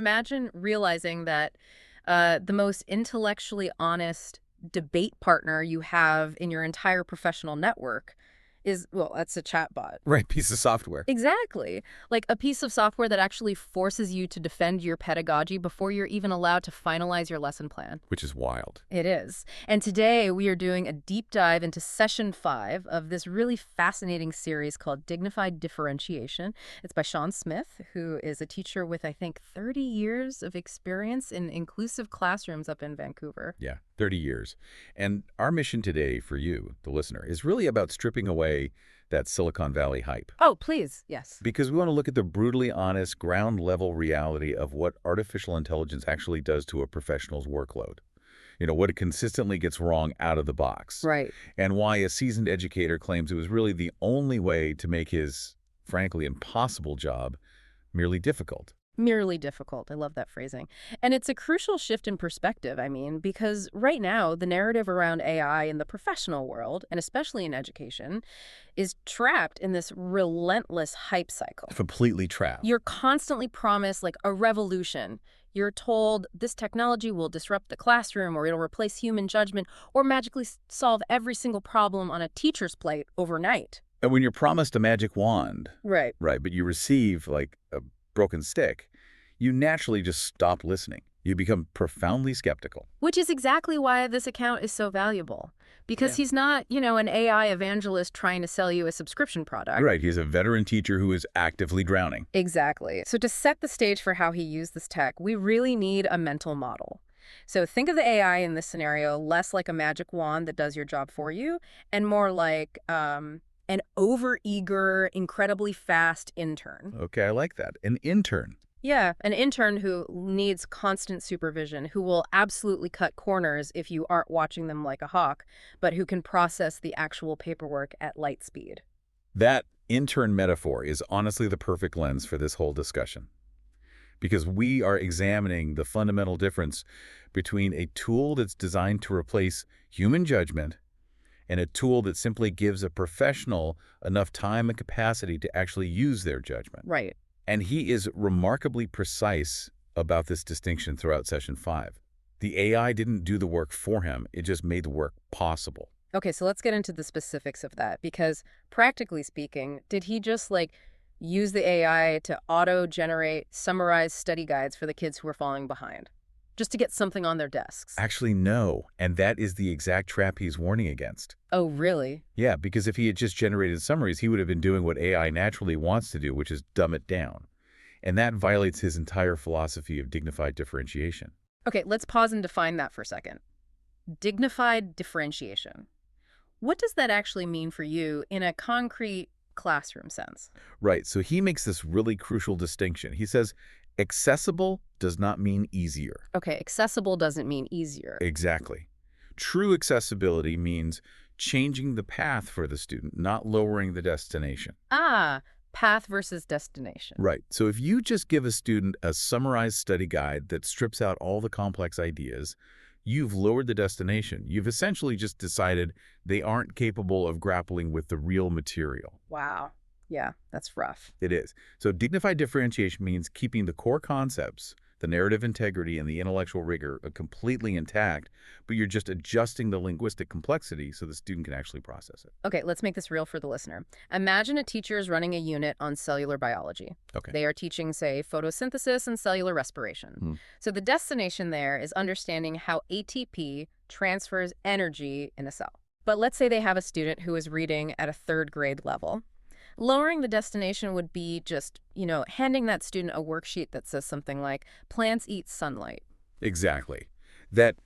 Imagine realizing that the most intellectually honest debate partner you have in your entire professional network is, well, that's a chatbot. Right, piece of software. Exactly. Like a piece of software that actually forces you to defend your pedagogy before you're even allowed to finalize your lesson plan. Which is wild. It is. And today we are doing a deep dive into session 5 of this really fascinating series called Dignified Differentiation. It's by Sean Smith, who is a teacher with, I think, 30 years of experience in inclusive classrooms up in Vancouver. Yeah, 30 years. And our mission today for you, the listener, is really about stripping away that Silicon Valley hype. Oh, please. Yes. Because we want to look at the brutally honest, ground-level reality of what artificial intelligence actually does to a professional's workload. What it consistently gets wrong out of the box. Right. And why a seasoned educator claims it was really the only way to make his, frankly, impossible job merely difficult. Merely difficult. I love that phrasing. And it's a crucial shift in perspective, because right now, the narrative around AI in the professional world, and especially in education, is trapped in this relentless hype cycle. Completely trapped. You're constantly promised like a revolution. You're told this technology will disrupt the classroom, or it'll replace human judgment, or magically solve every single problem on a teacher's plate overnight. And when you're promised a magic wand, Right. but you receive like a broken stick, you naturally just stop listening. You become profoundly skeptical. Which is exactly why this account is so valuable. Because he's not, an AI evangelist trying to sell you a subscription product. Right, he's a veteran teacher who is actively drowning. Exactly. So to set the stage for how he used this tech, we really need a mental model. So think of the AI in this scenario less like a magic wand that does your job for you, and more like an overeager, incredibly fast intern. Okay, I like that. An intern. Yeah, an intern who needs constant supervision, who will absolutely cut corners if you aren't watching them like a hawk, but who can process the actual paperwork at light speed. That intern metaphor is honestly the perfect lens for this whole discussion. Because we are examining the fundamental difference between a tool that's designed to replace human judgment and a tool that simply gives a professional enough time and capacity to actually use their judgment. Right. And he is remarkably precise about this distinction throughout session 5. The AI didn't do the work for him, it just made the work possible. Okay, so let's get into the specifics of that, because practically speaking, did he just use the AI to auto-generate summarized study guides for the kids who were falling behind, just to get something on their desks? Actually, no, and that is the exact trap he's warning against. Oh, really? Yeah, because if he had just generated summaries, he would have been doing what AI naturally wants to do, which is dumb it down. And that violates his entire philosophy of dignified differentiation. Okay, let's pause and define that for a second. Dignified differentiation. What does that actually mean for you in a concrete classroom sense? Right, so he makes this really crucial distinction. He says, accessible does not mean easier. Okay, accessible doesn't mean easier. Exactly. True accessibility means changing the path for the student, not lowering the destination. Ah, path versus destination. Right. So if you just give a student a summarized study guide that strips out all the complex ideas, you've lowered the destination. You've essentially just decided they aren't capable of grappling with the real material. Wow. Yeah, that's rough. It is. So dignified differentiation means keeping the core concepts, the narrative integrity and the intellectual rigor completely intact, but you're just adjusting the linguistic complexity so the student can actually process it. Okay, let's make this real for the listener. Imagine a teacher is running a unit on cellular biology. Okay. They are teaching, say, photosynthesis and cellular respiration. So the destination there is understanding how ATP transfers energy in a cell. But let's say they have a student who is reading at a 3rd grade level. Lowering the destination would be just, handing that student a worksheet that says something like, plants eat sunlight. Exactly. That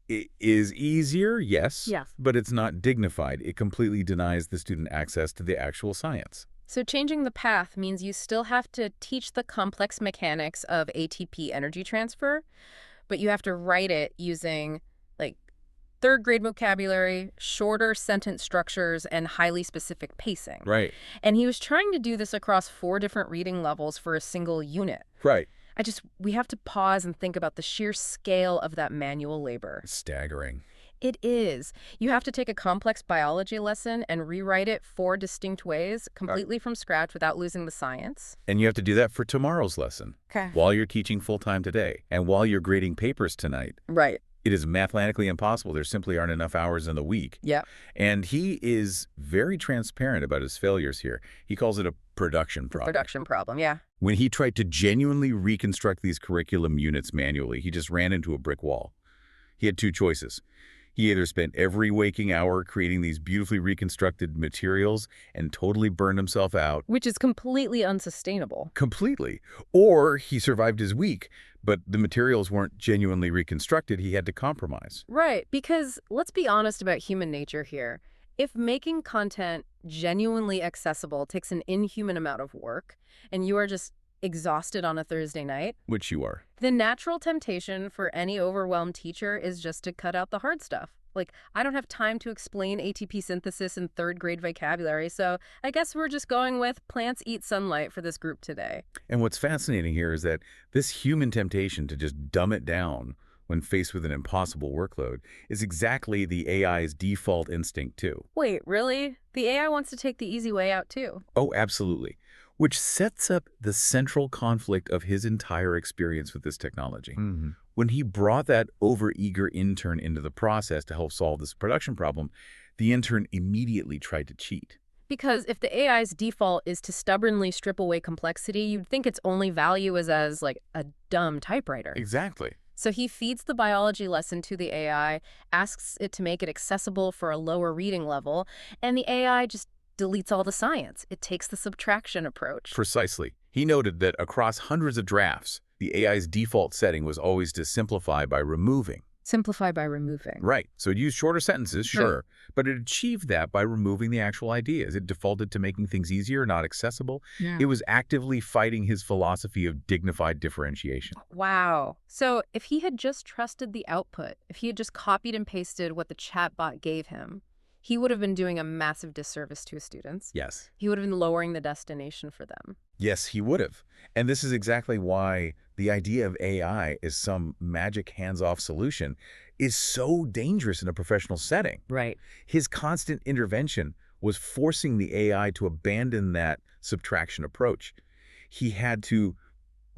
is easier, yes, but it's not dignified. It completely denies the student access to the actual science. So changing the path means you still have to teach the complex mechanics of ATP energy transfer, but you have to write it using, 3rd grade vocabulary, shorter sentence structures, and highly specific pacing. Right. And he was trying to do this across 4 different reading levels for a single unit. Right. We have to pause and think about the sheer scale of that manual labor. Staggering. It is. You have to take a complex biology lesson and rewrite it 4 distinct ways, completely from scratch without losing the science. And you have to do that for tomorrow's lesson, Okay. while you're teaching full-time today, and while you're grading papers tonight. Right. It is mathematically impossible. There simply aren't enough hours in the week. Yeah. And he is very transparent about his failures here. He calls it a production problem. Production problem, yeah. When he tried to genuinely reconstruct these curriculum units manually, he just ran into a brick wall. He had 2 choices. He either spent every waking hour creating these beautifully reconstructed materials and totally burned himself out. Which is completely unsustainable. Completely. Or he survived his week, but the materials weren't genuinely reconstructed. He had to compromise. Right, because let's be honest about human nature here. If making content genuinely accessible takes an inhuman amount of work, and you are just exhausted on a Thursday night, Which you are. the natural temptation for any overwhelmed teacher is just to cut out the hard stuff. Like, I don't have time to explain ATP synthesis in 3rd-grade vocabulary, so I guess we're just going with plants eat sunlight for this group today. And what's fascinating here is that this human temptation to just dumb it down when faced with an impossible workload is exactly the AI's default instinct too. Wait, really? The AI wants to take the easy way out too. Oh, absolutely. Which sets up the central conflict of his entire experience with this technology. When he brought that overeager intern into the process to help solve this production problem, the intern immediately tried to cheat. Because if the AI's default is to stubbornly strip away complexity, you'd think its only value is as, like, a dumb typewriter. Exactly. So he feeds the biology lesson to the AI, asks it to make it accessible for a lower reading level, and the AI just deletes all the science. It takes the subtraction approach. Precisely. He noted that across hundreds of drafts, the AI's default setting was always to simplify by removing. Simplify by removing. Right. So it used shorter sentences, sure, but it achieved that by removing the actual ideas. It defaulted to making things easier, not accessible. Yeah. It was actively fighting his philosophy of dignified differentiation. Wow. So if he had just trusted the output, if he had just copied and pasted what the chatbot gave him, he would have been doing a massive disservice to his students. Yes. He would have been lowering the destination for them. Yes, he would have. And this is exactly why the idea of AI as some magic hands-off solution is so dangerous in a professional setting. Right. His constant intervention was forcing the AI to abandon that subtraction approach. He had to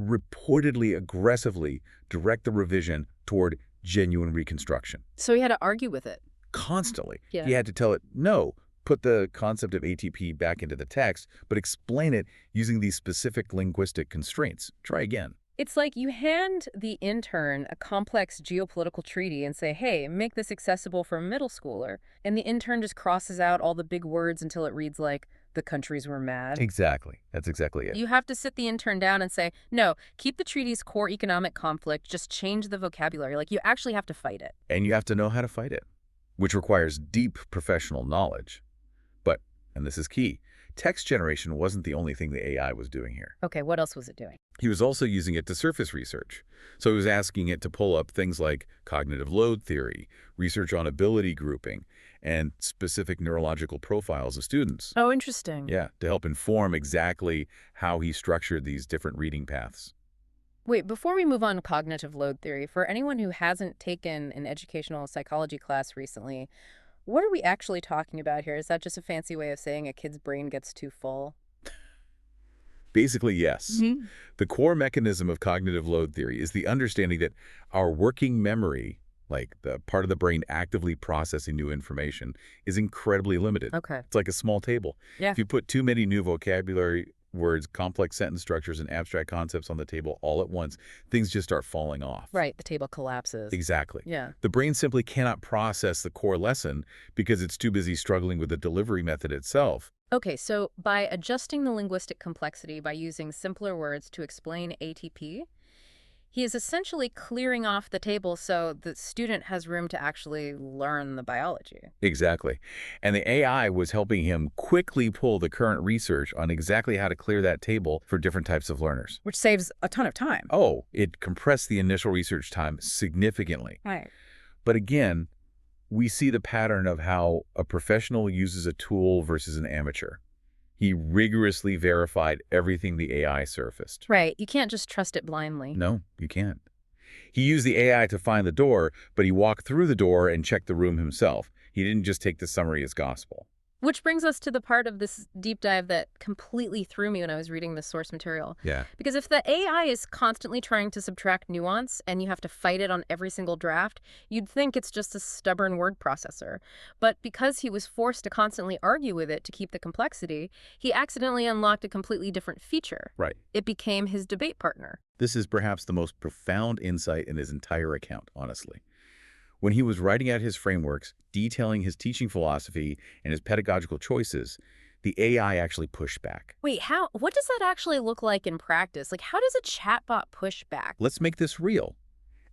reportedly aggressively direct the revision toward genuine reconstruction. So he had to argue with it. Constantly. Yeah. He had to tell it, no, put the concept of ATP back into the text, but explain it using these specific linguistic constraints. Try again. It's like you hand the intern a complex geopolitical treaty and say, hey, make this accessible for a middle schooler. And the intern just crosses out all the big words until it reads like, the countries were mad. Exactly. That's exactly it. You have to sit the intern down and say, no, keep the treaty's core economic conflict, just change the vocabulary. Like, you actually have to fight it. And you have to know how to fight it, which requires deep professional knowledge. But, and this is key, text generation wasn't the only thing the AI was doing here. Okay, what else was it doing? He was also using it to surface research. So he was asking it to pull up things like cognitive load theory, research on ability grouping, and specific neurological profiles of students. Oh, interesting. Yeah, to help inform exactly how he structured these different reading paths. Wait, before we move on to cognitive load theory, for anyone who hasn't taken an educational psychology class recently, what are we actually talking about here? Is that just a fancy way of saying a kid's brain gets too full? Basically, yes. The core mechanism of cognitive load theory is the understanding that our working memory, like the part of the brain actively processing new information, is incredibly limited. Okay. It's like a small table. Yeah. If you put too many new vocabulary words, complex sentence structures, and abstract concepts on the table all at once, things just start falling off. Right, the table collapses. Exactly. Yeah. The brain simply cannot process the core lesson because it's too busy struggling with the delivery method itself. Okay, so by adjusting the linguistic complexity by using simpler words to explain ATP, he is essentially clearing off the table so the student has room to actually learn the biology. Exactly. And the AI was helping him quickly pull the current research on exactly how to clear that table for different types of learners. Which saves a ton of time. Oh, it compressed the initial research time significantly. Right. But again, we see the pattern of how a professional uses a tool versus an amateur. He rigorously verified everything the AI surfaced. Right, you can't just trust it blindly. No, you can't. He used the AI to find the door, but he walked through the door and checked the room himself. He didn't just take the summary as gospel. Which brings us to the part of this deep dive that completely threw me when I was reading the source material. Yeah. Because if the AI is constantly trying to subtract nuance and you have to fight it on every single draft, you'd think it's just a stubborn word processor. But because he was forced to constantly argue with it to keep the complexity, he accidentally unlocked a completely different feature. Right. It became his debate partner. This is perhaps the most profound insight in his entire account, honestly. When he was writing out his frameworks, detailing his teaching philosophy and his pedagogical choices, the AI actually pushed back. Wait, how? What does that actually look like in practice? Like, how does a chatbot push back? Let's make this real.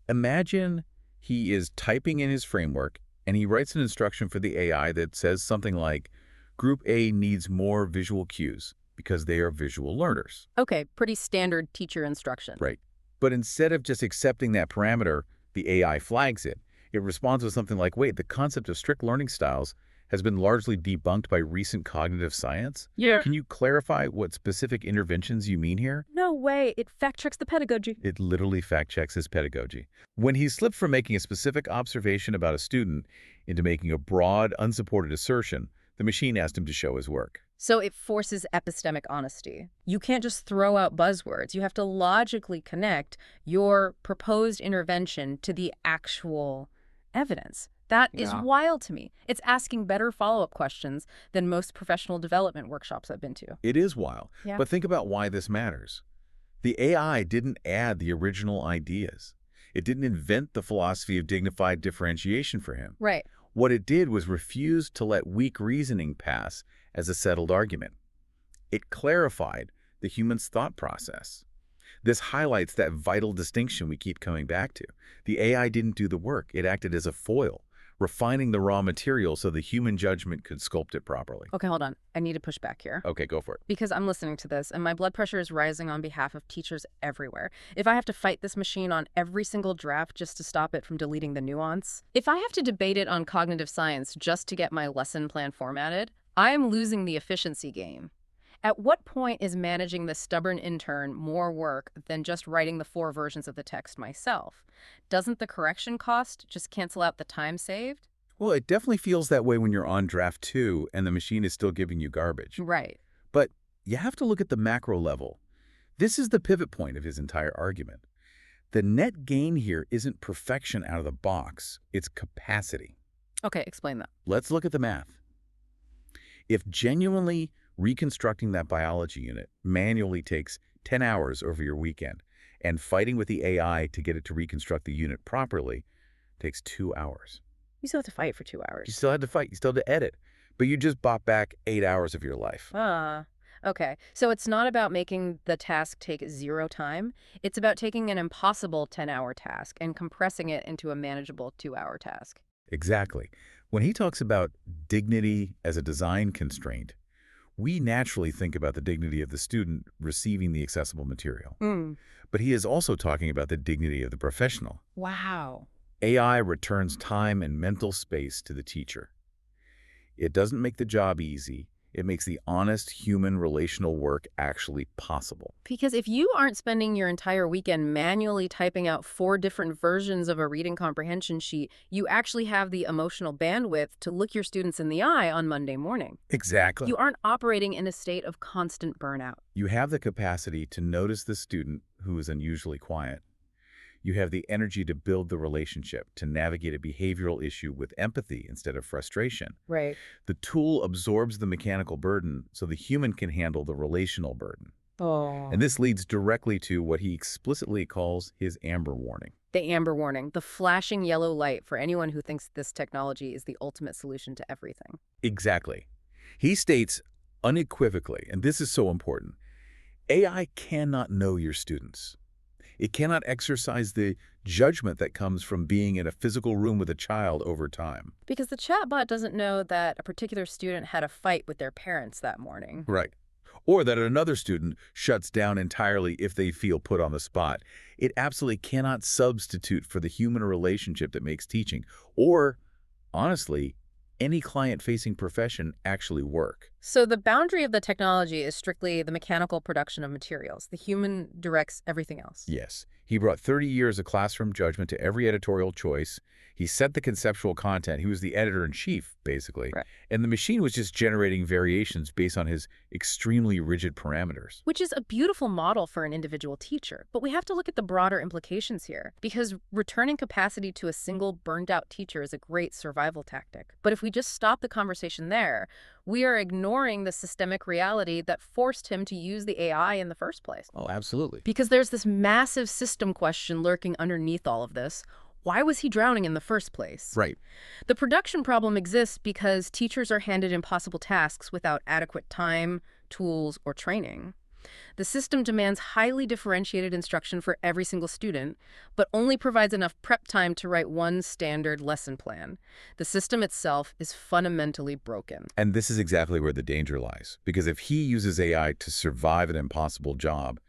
Imagine he is typing in his framework and he writes an instruction for the AI that says something like, Group A needs more visual cues because they are visual learners. Okay, pretty standard teacher instruction. Right. But instead of just accepting that parameter, the AI flags it. It responds with something like, wait, the concept of strict learning styles has been largely debunked by recent cognitive science. Yeah. Can you clarify what specific interventions you mean here? No way. It fact-checks the pedagogy. It literally fact-checks his pedagogy. When he slipped from making a specific observation about a student into making a broad, unsupported assertion, the machine asked him to show his work. So it forces epistemic honesty. You can't just throw out buzzwords. You have to logically connect your proposed intervention to the actual evidence. That is wild to me. It's asking better follow-up questions than most professional development workshops I've been to. It is wild, Yeah. but think about why this matters. The AI didn't add the original ideas. It didn't invent the philosophy of dignified differentiation for him. Right. What it did was refuse to let weak reasoning pass as a settled argument. It clarified the human's thought process. This highlights that vital distinction we keep coming back to. The AI didn't do the work. It acted as a foil, refining the raw material so the human judgment could sculpt it properly. Okay, hold on. I need to push back here. Okay, go for it. Because I'm listening to this and my blood pressure is rising on behalf of teachers everywhere. If I have to fight this machine on every single draft just to stop it from deleting the nuance, if I have to debate it on cognitive science just to get my lesson plan formatted, I am losing the efficiency game. At what point is managing the stubborn intern more work than just writing the 4 versions of the text myself? Doesn't the correction cost just cancel out the time saved? Well, it definitely feels that way when you're on draft 2 and the machine is still giving you garbage. Right. But you have to look at the macro level. This is the pivot point of his entire argument. The net gain here isn't perfection out of the box, it's capacity. Okay, explain that. Let's look at the math. If genuinely reconstructing that biology unit manually takes 10 hours over your weekend, and fighting with the AI to get it to reconstruct the unit properly takes 2 hours. You still have to fight for 2 You hours. still had to fight, you still had to edit, but you just bought back 8 hours of your life. Okay. So it's not about making the task take 0 time. It's about taking an impossible 10-hour task and compressing it into a manageable 2-hour task. Exactly. When he talks about dignity as a design constraint, we naturally think about the dignity of the student receiving the accessible material. But he is also talking about the dignity of the professional. Wow. AI returns time and mental space to the teacher. It doesn't make the job easy. It makes the honest human relational work actually possible. Because if you aren't spending your entire weekend manually typing out 4 different versions of a reading comprehension sheet, you actually have the emotional bandwidth to look your students in the eye on Monday morning. Exactly. You aren't operating in a state of constant burnout. You have the capacity to notice the student who is unusually quiet. You have the energy to build the relationship, to navigate a behavioral issue with empathy instead of frustration. Right. The tool absorbs the mechanical burden so the human can handle the relational burden. Oh. And this leads directly to what he explicitly calls his amber warning. The amber warning, the flashing yellow light for anyone who thinks this technology is the ultimate solution to everything. Exactly. He states unequivocally, and this is so important, AI cannot know your students. It cannot exercise the judgment that comes from being in a physical room with a child over time. Because the chatbot doesn't know that a particular student had a fight with their parents that morning. Right. Or that another student shuts down entirely if they feel put on the spot. It absolutely cannot substitute for the human relationship that makes teaching, or, honestly, any client-facing profession actually work. So the boundary of the technology is strictly the mechanical production of materials. The human directs everything else. Yes. He brought 30 years of classroom judgment to every editorial choice. He set the conceptual content. He was the editor-in-chief, basically. Right. And the machine was just generating variations based on his extremely rigid parameters. Which is a beautiful model for an individual teacher. But we have to look at the broader implications here, because returning capacity to a single burned-out teacher is a great survival tactic. But if we just stop the conversation there, we are ignoring the systemic reality that forced him to use the AI in the first place. Oh, absolutely. Because there's this massive system question lurking underneath all of this. Why was he drowning in the first place? Right. The production problem exists because teachers are handed impossible tasks without adequate time, tools, or training. The system demands highly differentiated instruction for every single student, but only provides enough prep time to write one standard lesson plan. The system itself is fundamentally broken. And this is exactly where the danger lies. Because if he uses AI to survive an impossible job,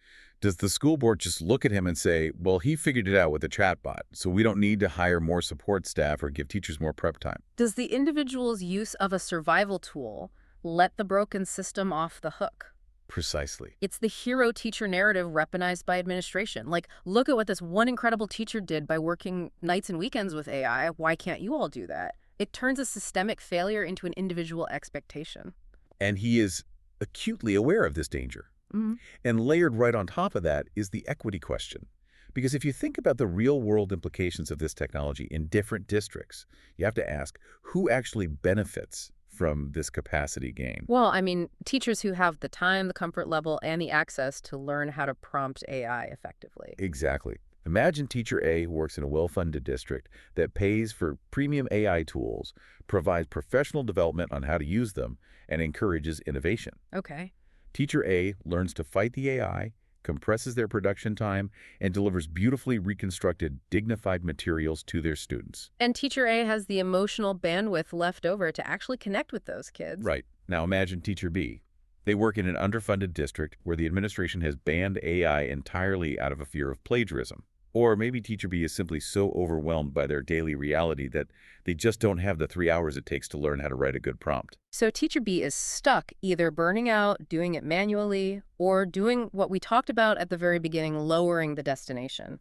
does the school board just look at him and say, well, he figured it out with a chatbot, so we don't need to hire more support staff or give teachers more prep time? Does the individual's use of a survival tool let the broken system off the hook? Precisely. It's the hero-teacher narrative weaponized by administration. Like, look at what this one incredible teacher did by working nights and weekends with AI. Why can't you all do that? It turns a systemic failure into an individual expectation. And he is acutely aware of this danger. Mhm. And layered right on top of that is the equity question. Because if you think about the real-world implications of this technology in different districts, you have to ask, who actually benefits from this capacity gain? Well, I mean, teachers who have the time, the comfort level, and the access to learn how to prompt AI effectively. Exactly. Imagine teacher A works in a well-funded district that pays for premium AI tools, provides professional development on how to use them, and encourages innovation. Okay. Teacher A learns to fight the AI, compresses their production time, and delivers beautifully reconstructed, dignified materials to their students. And teacher A has the emotional bandwidth left over to actually connect with those kids. Right. Now imagine teacher B. They work in an underfunded district where the administration has banned AI entirely out of a fear of plagiarism. Or maybe teacher B is simply so overwhelmed by their daily reality that they just don't have the 3 hours it takes to learn how to write a good prompt. So teacher B is stuck either burning out, doing it manually, or doing what we talked about at the very beginning, lowering the destination,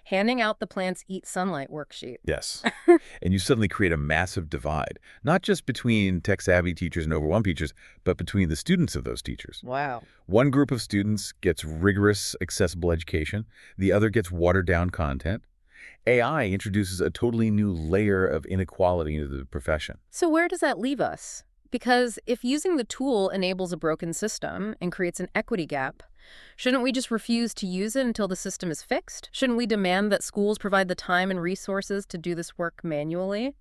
handing out the plants eat sunlight worksheet. Yes. And you suddenly create a massive divide, not just between tech-savvy teachers and overwhelmed teachers, but between the students of those teachers. Wow. One group of students gets rigorous, accessible education. The other gets watered-down content. AI introduces a totally new layer of inequality into the profession. So where does that leave us? Because if using the tool enables a broken system and creates an equity gap, shouldn't we just refuse to use it until the system is fixed? Shouldn't we demand that schools provide the time and resources to do this work manually?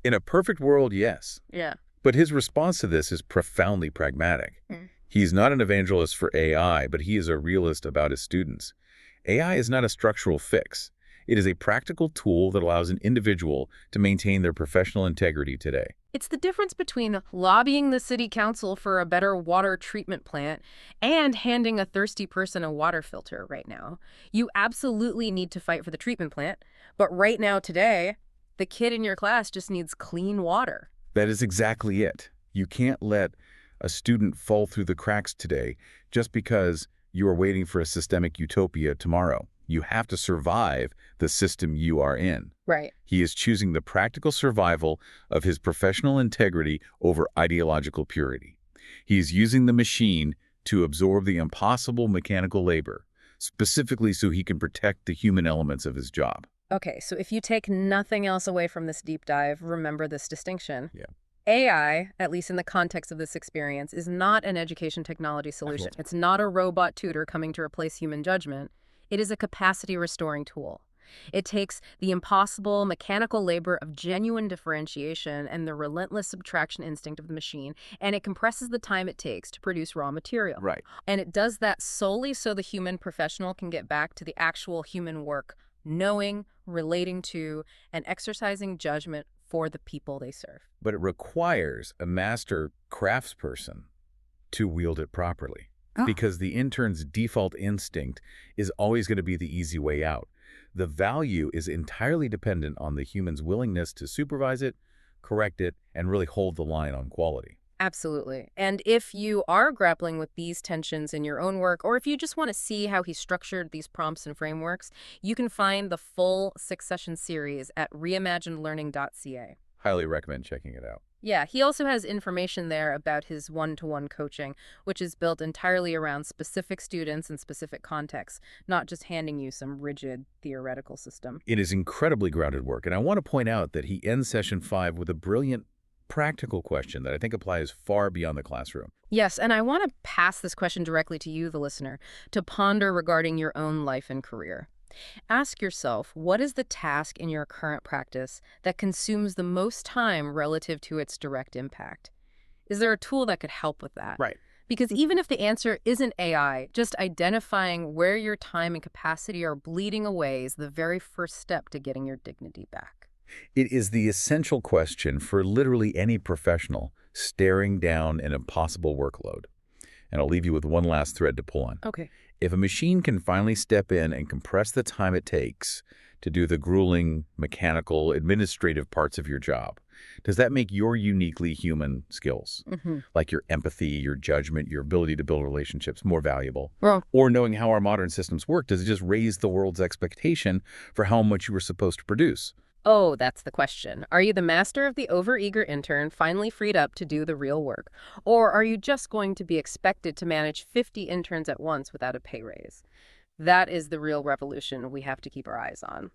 In a perfect world, yes. Yeah. But his response to this is profoundly pragmatic. He's not an evangelist for AI, but he is a realist about his students. AI is not a structural fix. It is a practical tool that allows an individual to maintain their professional integrity today. It's the difference between lobbying the city council for a better water treatment plant and handing a thirsty person a water filter right now. You absolutely need to fight for the treatment plant, but right now today, the kid in your class just needs clean water. That is exactly it. You can't let a student fall through the cracks today just because you are waiting for a systemic utopia tomorrow. You have to survive the system you are in. Right. He is choosing the practical survival of his professional integrity over ideological purity. He is using the machine to absorb the impossible mechanical labor, specifically so he can protect the human elements of his job. Okay, so if you take nothing else away from this deep dive, remember this distinction. Yeah. AI, at least in the context of this experience, is not an education technology solution. It's not a robot tutor coming to replace human judgment. It is a capacity-restoring tool. It takes the impossible mechanical labor of genuine differentiation and the relentless subtraction instinct of the machine, and it compresses the time it takes to produce raw material. Right. And it does that solely so the human professional can get back to the actual human work, knowing, relating to, and exercising judgment for the people they serve. But it requires a master craftsperson to wield it properly. Because the intern's default instinct is always going to be the easy way out. The value is entirely dependent on the human's willingness to supervise it, correct it, and really hold the line on quality. Absolutely. And if you are grappling with these tensions in your own work, or if you just want to see how he structured these prompts and frameworks, you can find the full 6-session series at reimaginedlearning.ca. Highly recommend checking it out. Yeah, he also has information there about his one-to-one coaching, which is built entirely around specific students and specific contexts, not just handing you some rigid theoretical system. It is incredibly grounded work, and I want to point out that he ends session 5 with a brilliant practical question that I think applies far beyond the classroom. Yes, and I want to pass this question directly to you, the listener, to ponder regarding your own life and career. Ask yourself, what is the task in your current practice that consumes the most time relative to its direct impact? Is there a tool that could help with that? Right. Because even if the answer isn't AI, just identifying where your time and capacity are bleeding away is the very first step to getting your dignity back. It is the essential question for literally any professional staring down an impossible workload. And I'll leave you with one last thread to pull on. Okay. If a machine can finally step in and compress the time it takes to do the grueling, mechanical, administrative parts of your job, does that make your uniquely human skills, like your empathy, your judgment, your ability to build relationships, more valuable? Well, Or knowing how our modern systems work, does it just raise the world's expectation for how much you were supposed to produce? oh, that's the question. Are you the master of the overeager intern finally freed up to do the real work? Or are you just going to be expected to manage 50 interns at once without a pay raise? That is the real revolution we have to keep our eyes on.